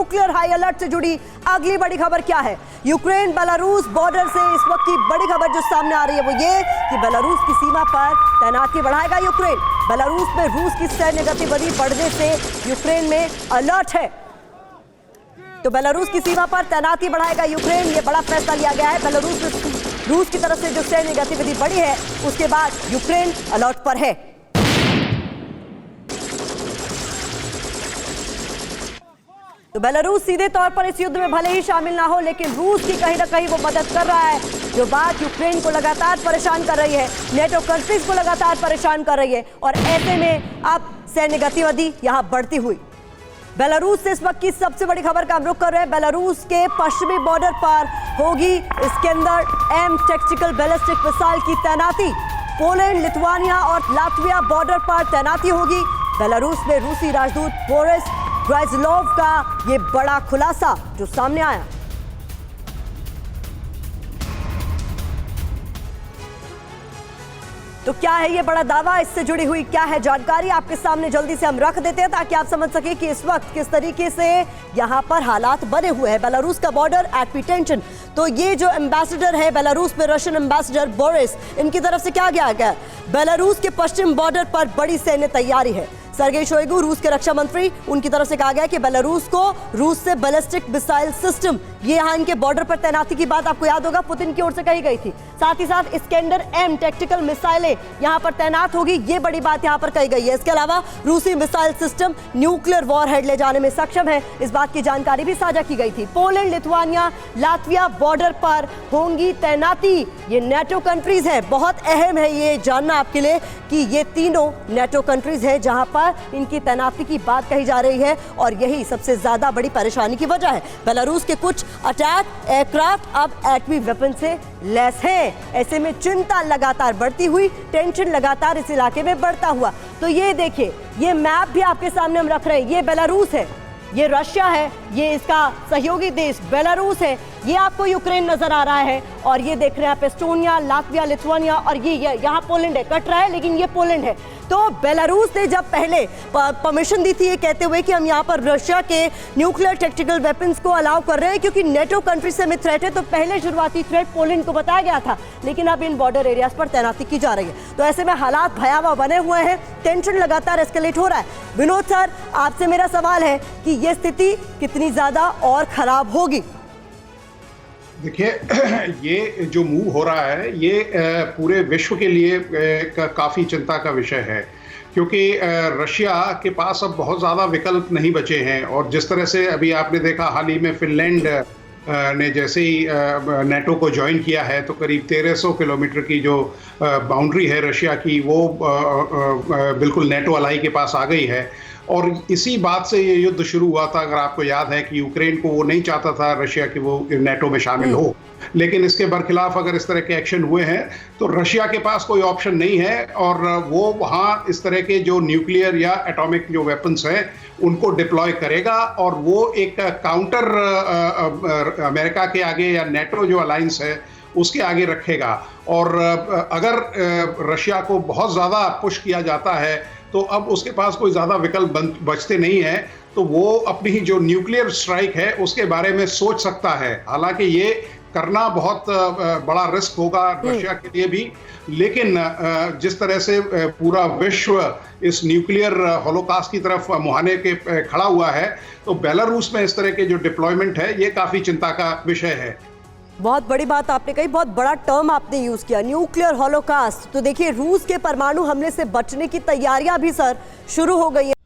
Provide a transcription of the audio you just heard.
Nuclear high alert से जुड़ी अगली बड़ी खबर क्या है? यूक्रेन बेलारूस बॉर्डर से इस वक्त की बड़ी खबर जो सामने आ रही है वो ये कि बेलारूस की सीमा पर तैनाती बढ़ाएगा यूक्रेन। बेलारूस में रूस की सैन्य गतिविधि बढ़ने से यूक्रेन में अलर्ट है, तो बेलारूस की सीमा पर तैनाती बढ़ाएगा यूक्रेन। ये बड़ा फैसला लिया गया है। बेलारूस में रूस की तरफ से जो सैन्य गतिविधि बढ़ी है उसके बाद यूक्रेन अलर्ट पर है। तो बेलारूस सीधे तौर पर इस युद्ध में भले ही शामिल ना हो, लेकिन रूस की कहीं ना कहीं वो मदद कर रहा है, जो बात यूक्रेन को लगातार परेशान कर रही है, नेटो कंट्रीज को लगातार परेशान कर रही है। और ऐसे में अब सैन्य गतिविधि यहां बढ़ती हुई बेलारूस से इस वक्त की सबसे बड़ी खबर का हम रुख कर रहे हैं। बेलारूस के पश्चिमी बॉर्डर पर होगी स्कैंदर M टैक्टिकल बैलिस्टिक मिसाइल की तैनाती। पोलैंड, लिथुआनिया और लातविया बॉर्डर पर तैनाती होगी। बेलारूस में रूसी राजदूत बोरिस ग्राइज़लोव का ये बड़ा खुलासा जो सामने आया। तो क्या है ये बड़ा दावा, इससे जुड़ी हुई क्या है जानकारी, आपके सामने जल्दी से हम रख देते हैं ताकि आप समझ सके कि इस वक्त किस तरीके से यहां पर हालात बने हुए हैं। बेलारूस का बॉर्डर एट पी टेंशन। तो ये जो एम्बेसडर है बेलारूस में, रशियन एम्बेसडर बोरिस, इनकी तरफ से क्या किया गया? बेलारूस के पश्चिम बॉर्डर पर बड़ी सैन्य तैयारी है। सर्गेई शोइगु, रूस के रक्षा मंत्री, उनकी तरफ से कहा गया कि बेलारूस को रूस से बैलिस्टिक मिसाइल सिस्टम, ये यहाँ इनके बॉर्डर पर तैनाती की बात आपको याद होगा पुतिन की ओर से कही गई थी। साथ ही साथ स्कैंडर M टैक्टिकल मिसाइलें यहाँ पर तैनात होगी, ये बड़ी बात यहाँ पर कही गई है। इसके अलावा रूसी मिसाइल सिस्टम न्यूक्लियर वॉरहेड ले जाने में सक्षम है, इस बात की जानकारी भी साझा की गई थी। पोलैंड, लिथुआनिया, लातविया बॉर्डर पर होंगी तैनाती। ये नेटो कंट्रीज है, बहुत अहम है ये जानना आपके लिए कि ये तीनों नेटो कंट्रीज है जहां पर इनकी तैनाती की बात कही जा रही है, और यही सबसे ज्यादा बड़ी परेशानी की वजह है। बेलारूस के कुछ अटैक एयरक्राफ्ट अब एटमी वेपन से लैस हैं। ऐसे में चिंता लगातार बढ़ती हुई, टेंशन लगातार इस इलाके में बढ़ता हुआ। तो ये देखिए, ये मैप भी आपके सामने हम रख रहे हैं। ये बेलारूस है, ये रशिया है, ये इसका सहयोगी देश बेलारूस है, ये आपको यूक्रेन नजर आ रहा है, और ये देख रहे हैं आप एस्टोनिया, लातविया, लिथुआनिया, और ये यहाँ पोलैंड है, कट रहा है लेकिन ये पोलैंड है। तो बेलारूस ने जब पहले परमिशन दी थी ये कहते हुए कि हम यहाँ पर रशिया के न्यूक्लियर टैक्टिकल वेपन्स को अलाउ कर रहे हैं क्योंकि नेटो कंट्री से हमें थ्रेट है, तो पहले शुरुआती थ्रेट पोलैंड को बताया गया था, लेकिन अब इन बॉर्डर एरियाज पर तैनाती की जा रही है। तो ऐसे में हालात भयावह बने हुए हैं, टेंशन लगातार एस्केलेट हो रहा है। विनोद सर, आपसे मेरा सवाल है कि ये स्थिति कितनी ज्यादा और खराब होगी? देखिए, ये जो मूव हो रहा है ये पूरे विश्व के लिए काफ़ी चिंता का विषय है, क्योंकि रशिया के पास अब बहुत ज़्यादा विकल्प नहीं बचे हैं। और जिस तरह से अभी आपने देखा हाल ही में फिनलैंड ने जैसे ही नेटो को ज्वाइन किया है, तो करीब 1300 किलोमीटर की जो बाउंड्री है रशिया की, वो बिल्कुल नेटो अलाई के पास आ गई है। और इसी बात से ये युद्ध शुरू हुआ था। अगर आपको याद है कि यूक्रेन को वो नहीं चाहता था रशिया कि वो नेटो में शामिल हो, लेकिन इसके बरखिलाफ अगर इस तरह के एक्शन हुए हैं तो रशिया के पास कोई ऑप्शन नहीं है, और वो वहाँ इस तरह के जो न्यूक्लियर या एटॉमिक जो वेपन्स हैं उनको डिप्लॉय करेगा, और वो एक काउंटर अमेरिका के आगे या नेटो जो अलायंस है उसके आगे रखेगा। और अगर रशिया को बहुत ज़्यादा पुश किया जाता है तो अब उसके पास कोई ज़्यादा विकल्प बचते नहीं हैं, तो वो अपनी जो न्यूक्लियर स्ट्राइक है उसके बारे में सोच सकता है। हालांकि ये करना बहुत बड़ा रिस्क होगा रशिया के लिए भी, लेकिन जिस तरह से पूरा विश्व इस न्यूक्लियर होलोकास्ट की तरफ मुहाने के खड़ा हुआ है, तो बेलारूस में इस तरह के जो डिप्लॉयमेंट है ये काफ़ी चिंता का विषय है। बहुत बड़ी बात आपने कही, बहुत बड़ा टर्म आपने यूज किया, न्यूक्लियर होलोकास्ट। तो देखिए, रूस के परमाणु हमले से बचने की तैयारियां भी सर शुरू हो गई है।